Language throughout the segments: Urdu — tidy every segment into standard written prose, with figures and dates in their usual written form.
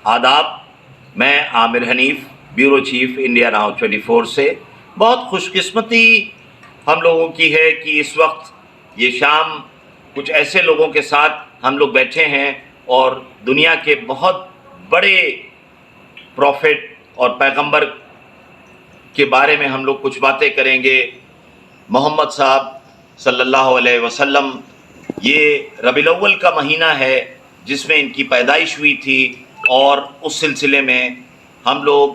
آداب. میں Aamir Hanif, bureau chief India now 24 سے. بہت خوش قسمتی ہم لوگوں کی ہے کہ اس وقت یہ شام کچھ ایسے لوگوں کے ساتھ ہم لوگ بیٹھے ہیں اور دنیا کے بہت بڑے پروفٹ اور پیغمبر کے بارے میں ہم لوگ کچھ باتیں کریں گے. محمد صاحب صلی اللہ علیہ وسلم، یہ ربیع الاول کا مہینہ ہے جس میں ان کی پیدائش ہوئی تھی، اور اس سلسلے میں ہم لوگ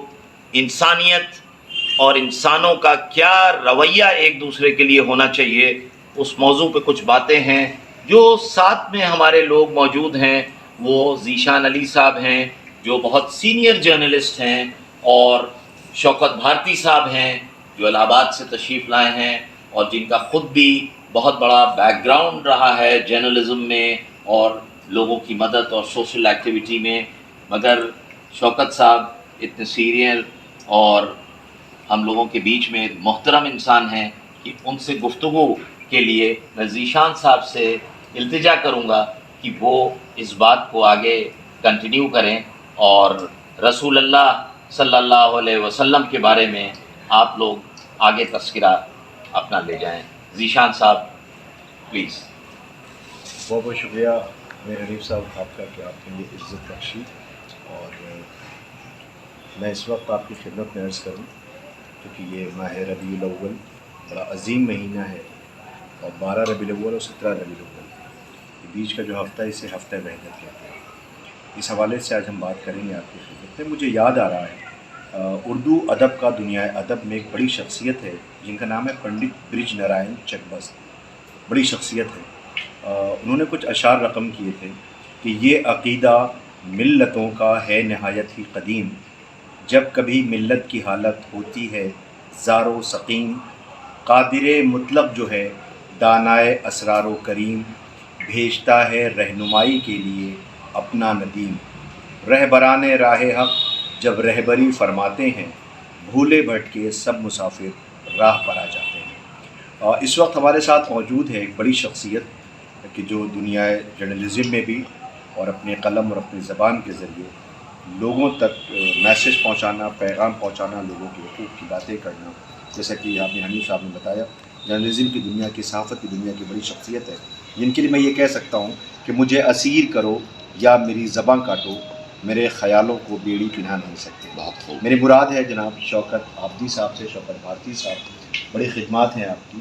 انسانیت اور انسانوں کا کیا رویہ ایک دوسرے کے لیے ہونا چاہیے اس موضوع پہ کچھ باتیں ہیں. جو ساتھ میں ہمارے لوگ موجود ہیں وہ ذیشان علی صاحب ہیں جو بہت سینئر جرنلسٹ ہیں، اور شوکت بھارتی صاحب ہیں جو الہ آباد سے تشریف لائے ہیں اور جن کا خود بھی بہت بڑا بیک گراؤنڈ رہا ہے جرنلزم میں اور لوگوں کی مدد اور سوشل ایکٹیویٹی میں. مگر شوکت صاحب اتنے سینئر اور ہم لوگوں کے بیچ میں محترم انسان ہیں کہ ان سے گفتگو کے لیے میں ذیشان صاحب سے التجا کروں گا کہ وہ اس بات کو آگے کنٹینیو کریں اور رسول اللہ صلی اللہ علیہ وسلم کے بارے میں آپ لوگ آگے تذکرہ اپنا لے جائیں. ذیشان صاحب پلیز. بہت بہت شکریہ میرے حنیف صاحب آپ کا کہ آپ نے یہ عزت بخشی، اور میں اس وقت آپ کی خدمت میں عرض کروں کیونکہ یہ ماہ ربیع الاول بڑا عظیم مہینہ ہے، اور 12 ربیع الاول اور 17 ربیع الاول یہ بیچ کا جو ہفتہ ہے اسے ہفتہ وحدت کہتے ہیں. اس حوالے سے آج ہم بات کریں گے آپ کی خدمت میں. مجھے یاد آ رہا ہے اردو ادب کا، دنیا ادب میں ایک بڑی شخصیت ہے جن کا نام ہے پنڈت برج نارائن چکبست. بڑی شخصیت ہے. انہوں نے کچھ اشعار رقم کیے تھے کہ یہ عقیدہ ملتوں کا ہے نہایت ہی قدیم، جب کبھی ملت کی حالت ہوتی ہے زار و سقیم، قادر مطلق جو ہے دانائے اسرار و کریم، بھیجتا ہے رہنمائی کے لیے اپنا ندیم. رہبران راہ حق جب رہبری فرماتے ہیں، بھولے بھٹکے سب مسافر راہ پر آ جاتے ہیں. اس وقت ہمارے ساتھ موجود ہے ایک بڑی شخصیت کہ جو دنیا جرنلزم میں بھی اور اپنے قلم اور اپنی زبان کے ذریعے لوگوں تک میسج پہنچانا، پیغام پہنچانا، لوگوں کے حقوق کی باتیں کرنا، جیسا کہ آپ نے حنیف صاحب نے بتایا جرنلزم کی دنیا کی، صحافت کی دنیا کی بڑی شخصیت ہے جن کے لیے میں یہ کہہ سکتا ہوں کہ مجھے اسیر کرو یا میری زباں کاٹو، میرے خیالوں کو بیڑی پہنا نہیں سکتے. بہت خوب. میری مراد ہے جناب شوکت آبدی صاحب سے، شوکت بھارتی صاحب. بڑی خدمات ہیں آپ کی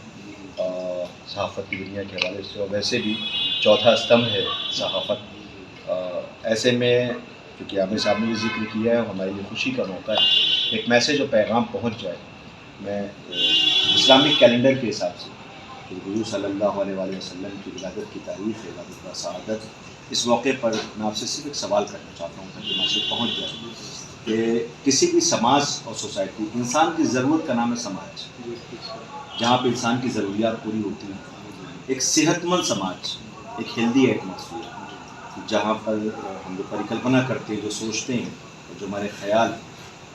صحافت کی دنیا کے حوالے سے، اور ویسے بھی چوتھا استمبھ ہے صحافت. ایسے میں کیونکہ عامر صاحب نے بھی ذکر کیا ہے، ہمارے لیے خوشی کا موقع ہے ایک میسیج اور پیغام پہنچ جائے. میں اسلامک کیلنڈر کے حساب سے کہ حضور صلی اللہ علیہ وآلہ وسلم کی ولادت کی تاریخ ہے، ولادت و سعادت، اس موقع پر میں آپ سے صرف ایک سوال کرنا چاہتا ہوں تاکہ میسیج پہنچ جائے کہ کسی بھی سماج اور سوسائٹی، انسان کی ضرورت کا نام ہے سماج، جہاں پہ انسان کی ضروریات پوری ہوتی ہیں. ایک صحت مند سماج، ایک ہیلدی ایٹماسفیئر جہاں پر ہم جو پریکلپنا کرتے ہیں، جو سوچتے ہیں، جو ہمارے خیال ہیں،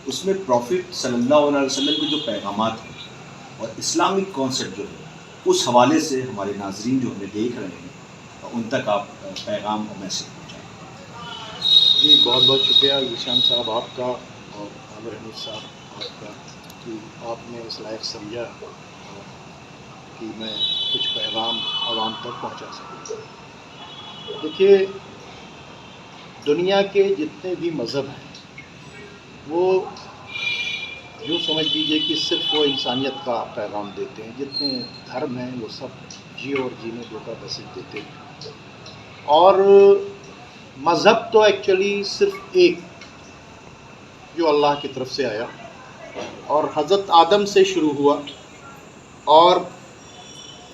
اس میں پروفٹ صلی اللہ علیہ وسلم کے جو پیغامات ہیں اور اسلامک کانسیپٹ جو ہے اس حوالے سے ہمارے ناظرین جو ہمیں دیکھ رہے ہیں ان تک آپ پیغام اور میسیج پہنچائیں. جی بہت بہت شکریہ ذیشان صاحب آپ کا اور عامر حنیف صاحب آپ کا کہ آپ نے اس لائق سمجھا کہ میں کچھ پیغام عوام تک پہنچا سکوں. دیکھیے، دنیا کے جتنے بھی مذہب ہیں وہ یوں سمجھ لیجیے کہ صرف وہ انسانیت کا پیغام دیتے ہیں. جتنے دھرم ہیں وہ سب جیو اور جینے دو کا میسج دیتے ہیں. اور مذہب تو ایکچولی صرف ایک جو اللہ کی طرف سے آیا اور حضرت آدم سے شروع ہوا اور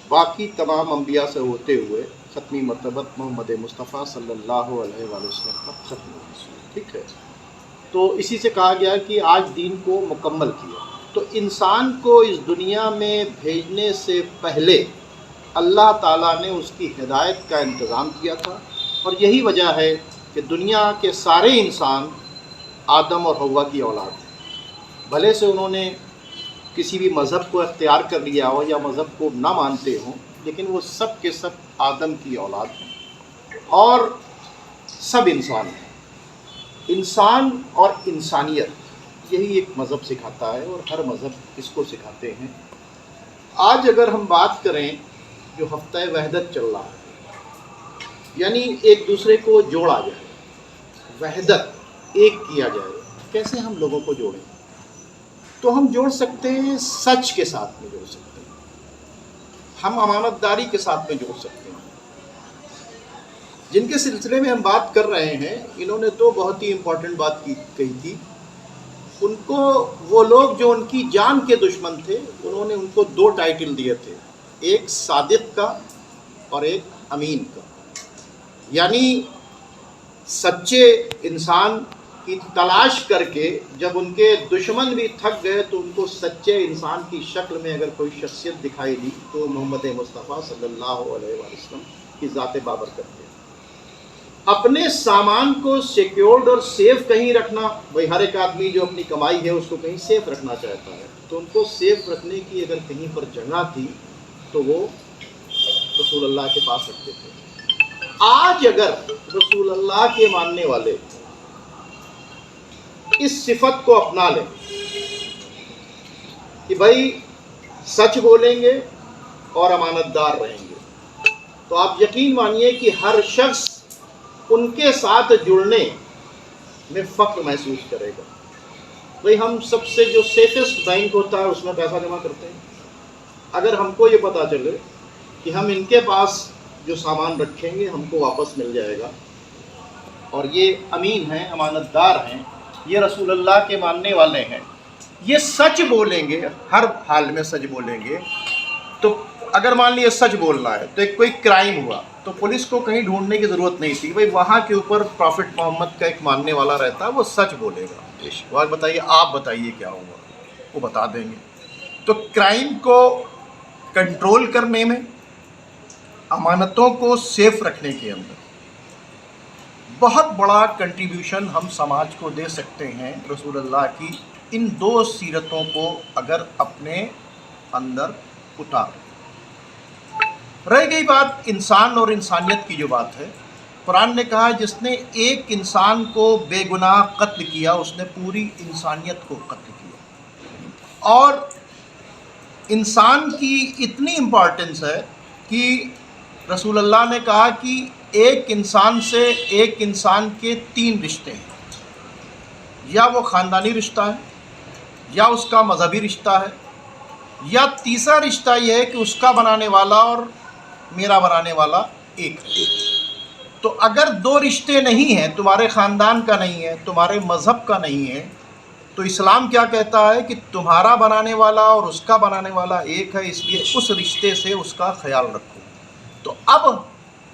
باقی تمام انبیاء سے ہوتے ہوئے ختمی مرتبت محمد مصطفیٰ صلی اللہ علیہ وآلہ وسلم کا ختم ہوا. ٹھیک ہے، تو اسی سے کہا گیا کہ آج دین کو مکمل کیا. تو انسان کو اس دنیا میں بھیجنے سے پہلے اللہ تعالیٰ نے اس کی ہدایت کا انتظام کیا تھا، اور یہی وجہ ہے کہ دنیا کے سارے انسان آدم اور حوا کی اولاد ہیں. بھلے سے انہوں نے کسی بھی مذہب کو اختیار کر لیا ہو یا مذہب کو نہ مانتے ہوں، لیکن وہ سب کے سب آدم کی اولاد ہیں اور سب انسان ہیں. انسان اور انسانیت یہی ایک مذہب سکھاتا ہے، اور ہر مذہب اس کو سکھاتے ہیں۔ آج اگر ہم بات کریں جو ہفتہ وحدت چل رہا ہے، یعنی ایک دوسرے کو جوڑا جائے، وحدت ایک کیا جائے، کیسے ہم لوگوں کو جوڑیں؟ تو ہم جوڑ سکتے ہیں سچ کے ساتھ میں جوڑ سکتے ہیں، ہم امانت داری کے ساتھ میں جوڑ سکتے ہیں۔ جن کے سلسلے میں ہم بات کر رہے ہیں، انہوں نے تو بہت ہی امپورٹنٹ بات کہی تھی۔ ان کو وہ لوگ جو ان کی جان کے دشمن تھے، انہوں نے ان کو دو ٹائٹل دیے تھے، ایک صادق کا اور ایک امین کا، یعنی سچے انسان کی تلاش کر کے جب ان کے دشمن بھی تھک گئے تو ان کو سچے انسان کی شکل میں اگر کوئی شخصیت دکھائی دی تو محمد مصطفیٰ صلی اللہ علیہ وسلم کی ذات بابرکت ہے۔ اپنے سامان کو سیکیورڈ اور سیف کہیں رکھنا، بھائی ہر ایک آدمی جو اپنی کمائی ہے اس کو کہیں سیف رکھنا چاہتا ہے، تو ان کو سیف رکھنے کی اگر کہیں پر جگہ تھی تو وہ رسول اللہ کے پاس رکھتے تھے۔ آج اگر رسول اللہ کے ماننے والے اس صفت کو اپنا لیں کہ بھائی سچ بولیں گے اور امانت دار رہیں گے، تو آپ یقین مانیے کہ ہر شخص ان کے ساتھ جڑنے میں فخر محسوس کرے گا۔ بھائی ہم سب سے جو سیفسٹ بینک ہوتا ہے اس میں پیسہ جمع کرتے ہیں، اگر ہم کو یہ پتا چلے کہ ہم ان کے پاس جو سامان رکھیں گے ہم کو واپس مل جائے گا، اور یہ امین ہیں، امانت دار ہیں، یہ رسول اللہ کے ماننے والے ہیں، یہ سچ بولیں گے، ہر حال میں سچ بولیں گے، تو اگر مان لیے سچ بولنا ہے تو ایک کوئی کرائم ہوا تو پولیس کو کہیں ڈھونڈنے کی ضرورت نہیں تھی، بھائی وہاں کے اوپر پروفٹ محمد کا ایک ماننے والا رہتا ہے، وہ سچ بولے گا، وہ بتائیے آپ بتائیے کیا ہوگا، وہ بتا دیں گے۔ تو کرائم کو کنٹرول کرنے میں، امانتوں کو سیف رکھنے کے اندر بہت بڑا کنٹریبیوشن ہم سماج کو دے سکتے ہیں۔ رسول اللہ کی ان دو سیرتوں کو اگر اپنے اندر اتار، رہ گئی بات انسان اور انسانیت کی جو بات ہے، قرآن نے کہا جس نے ایک انسان کو بے گناہ قتل کیا اس نے پوری انسانیت کو قتل کیا، اور انسان کی اتنی امپورٹنس ہے کہ رسول اللہ نے کہا کہ ایک انسان سے ایک انسان کے تین رشتے ہیں، یا وہ خاندانی رشتہ ہے، یا اس کا مذہبی رشتہ ہے، یا تیسرا رشتہ یہ ہے کہ اس کا بنانے والا اور میرا بنانے والا ایک ہے۔ تو اگر دو رشتے نہیں ہیں، تمہارے خاندان کا نہیں ہے، تمہارے مذہب کا نہیں ہے، تو اسلام کیا کہتا ہے کہ تمہارا بنانے والا اور اس کا بنانے والا ایک ہے، اس لیے اس رشتے سے اس کا خیال رکھو۔ تو اب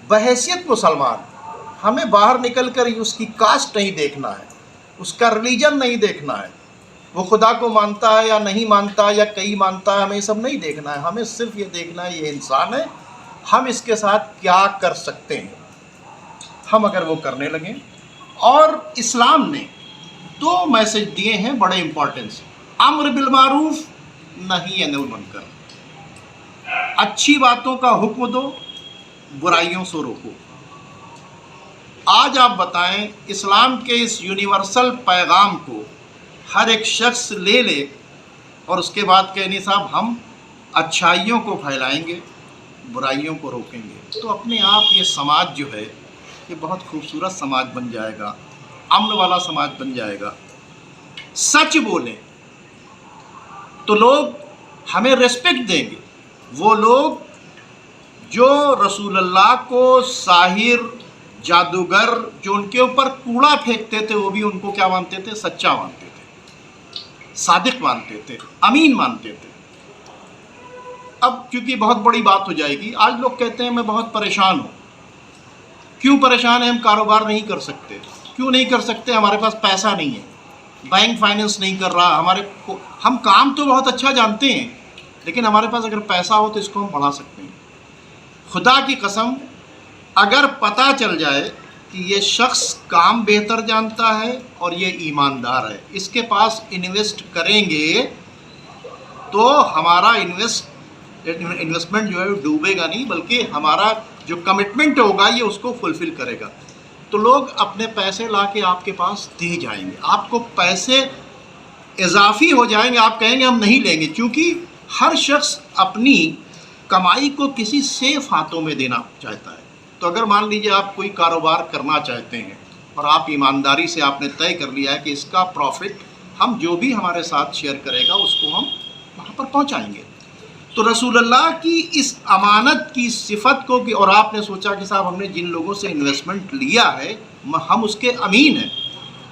بحیثیت مسلمان ہمیں باہر نکل کر اس کی کاسٹ نہیں دیکھنا ہے، اس کا ریلیجن نہیں دیکھنا ہے، وہ خدا کو مانتا ہے یا نہیں مانتا یا کئی مانتا ہے، ہمیں یہ سب نہیں دیکھنا ہے، ہمیں صرف یہ دیکھنا ہے یہ انسان ہے، ہم اس کے ساتھ کیا کر سکتے ہیں۔ ہم اگر وہ کرنے لگیں، اور اسلام نے دو میسج دیے ہیں بڑے امپورٹنس، امر بالمعروف نہی عن المنکر، اچھی باتوں کا حکم دو، برائیوں سے روکو۔ آج آپ بتائیں اسلام کے اس یونیورسل پیغام کو ہر ایک شخص لے لے اور اس کے بعد کہ نہیں صاحب ہم اچھائیوں کو پھیلائیں گے، برائیوں کو روکیں گے، تو اپنے آپ یہ سماج جو ہے یہ بہت خوبصورت سماج بن جائے گا، امن والا سماج بن جائے گا۔ سچ بولیں تو لوگ ہمیں ریسپیکٹ دیں گے، وہ لوگ جو رسول اللہ کو ساحر، جادوگر، جو ان کے اوپر کوڑا پھینکتے تھے وہ بھی ان کو کیا مانتے تھے؟ سچا مانتے تھے، صادق مانتے تھے، امین مانتے تھے۔ اب چونکہ بہت بڑی بات ہو جائے گی، آج لوگ کہتے ہیں میں بہت پریشان ہوں۔ کیوں پریشان ہیں؟ ہم کاروبار نہیں کر سکتے۔ کیوں نہیں کر سکتے؟ ہمارے پاس پیسہ نہیں ہے، بینک فائننس نہیں کر رہا، ہم کام تو بہت اچھا جانتے ہیں لیکن ہمارے پاس اگر پیسہ ہو تو اس کو ہم بڑھا سکتے ہیں۔ خدا کی قسم اگر پتہ چل جائے کہ یہ شخص کام بہتر جانتا ہے اور یہ ایماندار ہے، اس کے پاس انویسٹ کریں گے تو ہمارا انویسٹمنٹ جو ہے ڈوبے گا نہیں، بلکہ ہمارا جو کمٹمنٹ ہوگا یہ اس کو فلفل کرے گا۔ تو لوگ اپنے پیسے لا کے آپ کے پاس دے جائیں گے، آپ کو پیسے اضافی ہو جائیں گے، آپ کہیں گے ہم نہیں لیں گے، چونکہ ہر شخص اپنی کمائی کو کسی سیف ہاتھوں میں دینا چاہتا ہے۔ تو اگر مان لیجیے آپ کوئی کاروبار کرنا چاہتے ہیں اور آپ ایمانداری سے آپ نے طے کر لیا ہے کہ اس کا پروفٹ ہم جو بھی ہمارے ساتھ شیئر کرے گا اس کو ہم وہاں پر پہنچائیں گے۔ تو رسول اللہ کی اس امانت کی صفت کو اور آپ نے سوچا کہ صاحب ہم نے جن لوگوں سے انویسٹمنٹ لیا ہے ہم اس کے امین ہیں،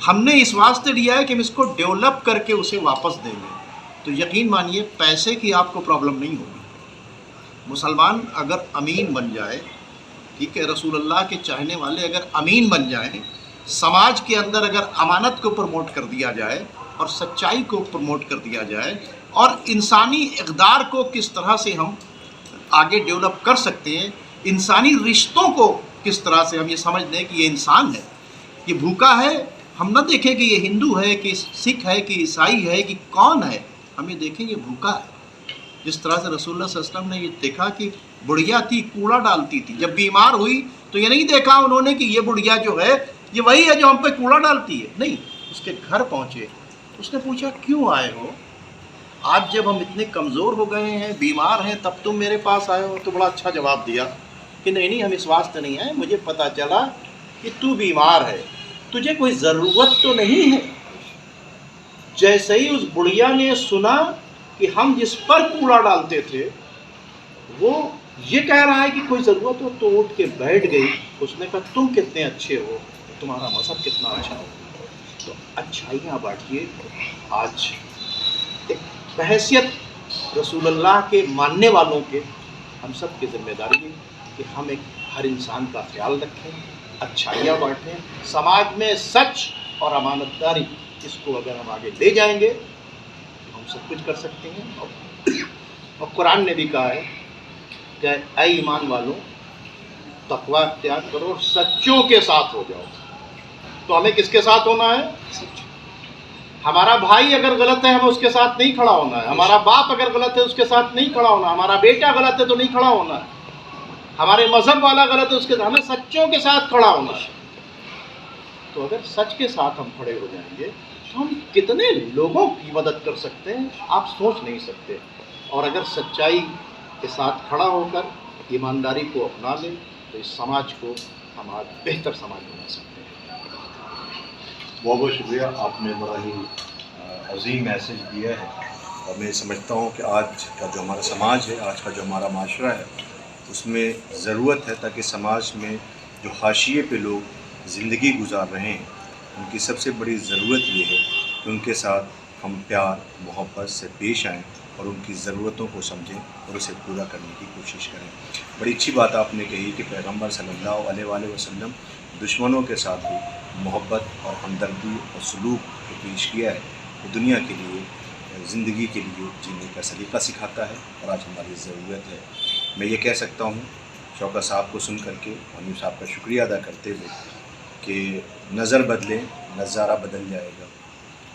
ہم نے اس واسطے لیا ہے کہ ہم اس کو ڈیولپ کر کے اسے واپس دیں گے، تو یقین مانیے پیسے کی آپ کو پرابلم نہیں ہوگی۔ مسلمان اگر امین بن جائے، ٹھیک ہے، رسول اللہ کے چاہنے والے اگر امین بن جائیں، سماج کے اندر اگر امانت کو پروموٹ کر دیا جائے اور سچائی کو پروموٹ کر دیا جائے اور انسانی اقدار کو کس طرح سے ہم آگے ڈیولپ کر سکتے ہیں، انسانی رشتوں کو کس طرح سے ہم یہ سمجھ لیں کہ یہ انسان ہے، یہ بھوکا ہے، ہم نہ دیکھیں کہ یہ ہندو ہے کہ سکھ ہے کہ عیسائی ہے کہ کون ہے، ہم یہ دیکھیں یہ بھوکا ہے۔ جس طرح سے رسول اللہ صلی اللہ علیہ وسلم نے یہ دیکھا کہ بڑھیا تھی کوڑا ڈالتی تھی، جب بیمار ہوئی تو یہ نہیں دیکھا انہوں نے کہ یہ بڑھیا جو ہے یہ وہی ہے جو ہم پہ کوڑا ڈالتی ہے، نہیں، اس کے گھر پہنچے، اس نے پوچھا کیوں آئے ہو؟ آج جب ہم اتنے کمزور ہو گئے ہیں، بیمار ہیں، تب تم میرے پاس آئے ہو؟ تو بڑا اچھا جواب دیا کہ نہیں ہم اس واسطے نہیں آئے، مجھے پتہ چلا کہ تو بیمار ہے، تجھے کوئی ضرورت تو نہیں ہے۔ جیسے ہی اس بڑھیا نے سنا کہ ہم جس پر کوڑا ڈالتے تھے وہ یہ کہہ رہا ہے کہ کوئی ضرورت ہو، تو اٹھ کے بیٹھ گئی۔ اس نے کہا تم کتنے اچھے ہو، تمہارا مذہب کتنا اچھا ہو۔ تو اچھائیاں بانٹیے۔ آج ایک بحیثیت رسول اللہ کے ماننے والوں کے ہم سب کی ذمہ داری ہے کہ ہم ہر انسان کا خیال رکھیں، اچھائیاں بانٹیں، سماج میں سچ اور امانت داری اس کو اگر ہم آگے لے جائیں گے تو ہم سب کچھ کر سکتے ہیں۔ اور قرآن نے بھی کہا ہے کہ اے ایمان والوں تقوی اختیار کرو اور سچوں کے ساتھ ہو جاؤ۔ تو ہمیں کس کے ساتھ ہونا ہے؟ سچ۔ ہمارا بھائی اگر غلط ہے ہمیں اس کے ساتھ نہیں کھڑا ہونا ہے، ہمارا باپ اگر غلط ہے اس کے ساتھ نہیں کھڑا ہونا، ہمارا بیٹا غلط ہے تو نہیں کھڑا ہونا ہے، ہمارے مذہب والا غلط ہے اس کے ساتھ، ہمیں سچوں کے ساتھ کھڑا ہونا ہے۔ تو اگر سچ کے ساتھ ہم کھڑے ہو جائیں گے تو ہم کتنے لوگوں کی مدد کر سکتے ہیں آپ سوچ نہیں سکتے۔ اور اگر سچائی کے ساتھ کھڑا ہو کر ایمانداری کو اپنا لیں تو اس سماج کو ہم آج بہتر سماج بنا سکتے ہیں۔ بہت بہت شکریہ، آپ نے بڑا ہی عظیم میسیج دیا ہے، اور میں سمجھتا ہوں کہ آج کا جو ہمارا سماج ہے، آج کا جو ہمارا معاشرہ ہے، اس میں ضرورت ہے تاکہ سماج میں جو حاشیے پہ لوگ زندگی گزار رہے ہیں ان کی سب سے بڑی ضرورت یہ ہے کہ ان کے ساتھ ہم پیار محبت سے پیش آئیں اور ان کی ضرورتوں کو سمجھیں اور اسے پورا کرنے کی کوشش کریں۔ بڑی اچھی بات آپ نے کہی کہ پیغمبر صلی اللہ علیہ وآلہ وسلم دشمنوں کے ساتھ بھی محبت اور ہمدردی اور سلوک کو پیش کیا ہے۔ وہ دنیا کے لیے، زندگی کے لیے جینے کا سلیقہ سکھاتا ہے اور آج ہماری ضرورت ہے۔ میں یہ کہہ سکتا ہوں شوکت صاحب کو سن کر کے، حنیف صاحب کا شکریہ ادا کرتے ہوئے، کہ نظر بدلیں نظارہ بدل جائے گا۔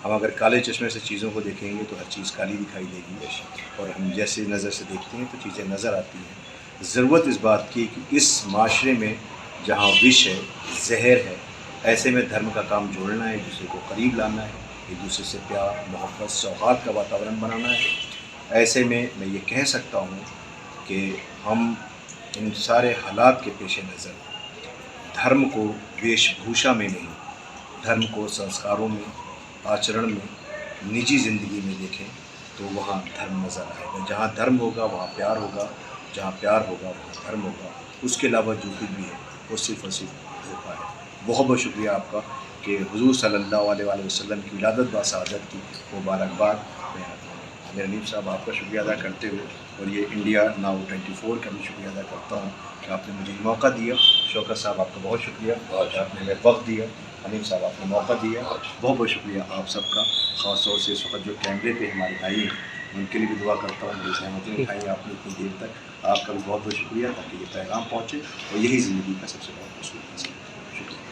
ہم اگر کالے چشمے سے چیزوں کو دیکھیں گے تو ہر چیز کالی دکھائی دے گی، اور ہم جیسے نظر سے دیکھتے ہیں تو چیزیں نظر آتی ہیں۔ ضرورت اس بات کی کہ اس معاشرے میں جہاں وش ہے، زہر ہے، ایسے میں دھرم کا کام جوڑنا ہے، ایک دوسرے کو قریب لانا ہے، ایک دوسرے سے پیار محبت سوہاد کا واتاورن بنانا ہے۔ ایسے میں یہ کہہ سکتا ہوں کہ ہم ان سارے حالات کے پیش نظر دھرم کو ویش بھوشا میں نہیں، دھرم کو سنسکاروں میں، آچرن میں، نجی زندگی میں دیکھیں تو وہاں دھرم نظر آئے گا۔ جہاں دھرم ہوگا وہاں پیار ہوگا، جہاں پیار ہوگا وہاں دھرم ہوگا۔ اس کے علاوہ جو کچھ بھی ہے وہ صرف اور صرف دھوکہ ہے۔ بہت بہت شکریہ آپ کا کہ حضور صلی اللہ علیہ وآلہ وسلم کی ولادت با سعادت کی مبارکباد۔ میں عامر حنیف صاحب آپ کا شکریہ ادا کرتے ہوئے اور یہ انڈیا ناؤ 24 کا بھی شکریہ ادا کرتا ہوں کہ آپ نے مجھے موقع دیا۔ شوکت صاحب آپ کا بہت شکریہ، آپ نے ہمیں وقت دیا۔ حنیف صاحب آپ نے موقع دیا، بہت بہت شکریہ آپ سب کا۔ خاص طور سے اس وقت جو کیمرے پہ ہمارے بھائی ہیں ان کے لیے بھی دعا کرتا ہوں، میری زحمتیں اٹھائی آپ نے اتنی دیر تک، آپ کا بھی بہت بہت شکریہ تاکہ یہ پیغام پہنچے اور یہی زندگی کا سب سے بڑا اصول ہے۔ شکریہ۔